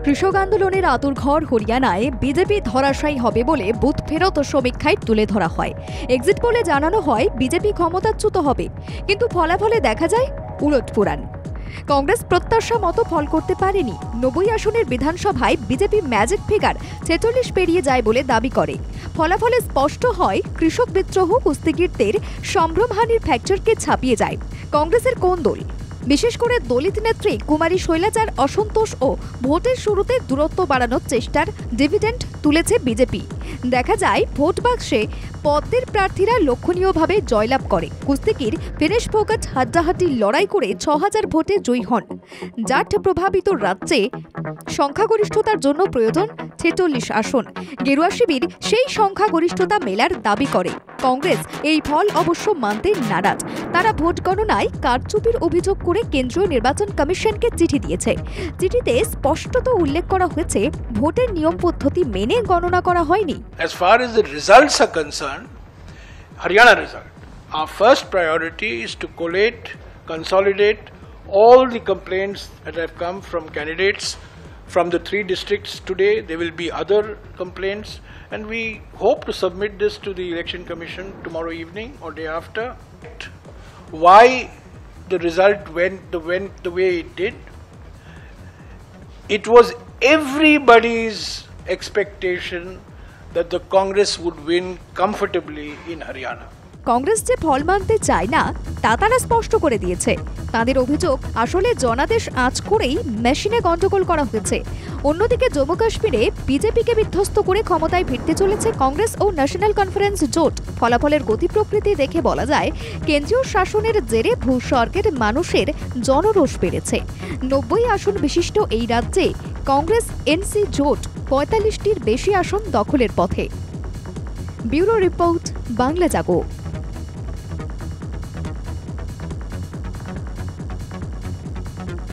কৃষক আন্দোলনের আতুরঘর হরিয়ানায় বিজেপি ধরাশায়ী হবে বলে বুথ ফেরত সমীক্ষায় তুলে ধরা হয়। এক্সিট পোলে জানানো হয় বিজেপি ক্ষমতাচ্যুত হবে, কিন্তু ফলাফলে দেখা যায় উলটপুরাণ। কংগ্রেস প্রত্যাশা মতো ফল করতে পারেনি। ৯০ আসনের বিধানসভায় বিজেপি ম্যাজিক ফিগার ৪৬ পেরিয়ে যায় বলে দাবি করে। ফলাফলে স্পষ্ট হয় কৃষক বিদ্রোহ কুস্তিগীরদের সম্ভ্রমহানির ফ্যাক্টরকে ছাপিয়ে যায়। কংগ্রেসের কোন দল, বিশেষ করে দলিত নেত্রী কুমারী শৈলজার অসন্তোষ ও ভোটের শুরুতে দূরত্ব বাড়ানোর চেষ্টার ডিভিডেন্ড তুলেছে বিজেপি। দেখা যায় ভোট বাক্সে পদ্মের প্রার্থীরা লক্ষণীয়ভাবে জয়লাভ করে। কুস্তিগির ফিনিশ ফোগাট হাড্ডাহাড্ডি লড়াই করে ৬,০০০ ভোটে জয়ী হন। জাট প্রভাবিত রাজ্যে সংখ্যাগরিষ্ঠতার জন্য প্রয়োজন ৪৬ আসন। গেরুয়া শিবির সেই সংখ্যাগরিষ্ঠতা মেলার দাবি করে। কংগ্রেস এই ফল অবশ্য মানতে নারাজ। তারা ভোট গণনায় কারচুপির অভিযোগ করে কেন্দ্রীয় নির্বাচন কমিশনকে চিঠি দিয়েছে। চিঠিতে স্পষ্টত উল্লেখ করা হয়েছে ভোটের নিয়ম পদ্ধতি মেনে গণনা করা হয়নি। As far as the results are concerned, Haryana result, our first priority is to collate, consolidate all the complaints that have come from candidates from the 3 districts today. There will be other complaints, and we hope to submit this to the Election Commission tomorrow evening or day after. Why the result went the way it did? It was everybody's expectation that the Congress would win comfortably in Haryana. Congress যে ফল মানতে চায় না তা তারা স্পষ্ট করে দিয়েছে। তাদের অভিযোগ আসলে জনাদেশ আঁচ করেই মেশিনে গন্ডগোল করা হয়েছে। অন্যদিকে জম্মু কাশ্মীরে বিজেপিকে বিধ্বস্ত করে ক্ষমতায় ফিরতে চলেছে কংগ্রেস ও ন্যাশনাল কনফারেন্স জোট। ফলাফলের গতি প্রকৃতি দেখে বলা যায় কেন্দ্রীয় শাসনের জেরে ভূস্বর্গের মানুষের জনরোষ বেড়েছে। ৯০ আসন বিশিষ্ট এই রাজ্যে কংগ্রেস এনসি জোট ৪৫টির বেশি আসন দখলের পথে। ব্যুরো রিপোর্ট, বাংলা জাগো।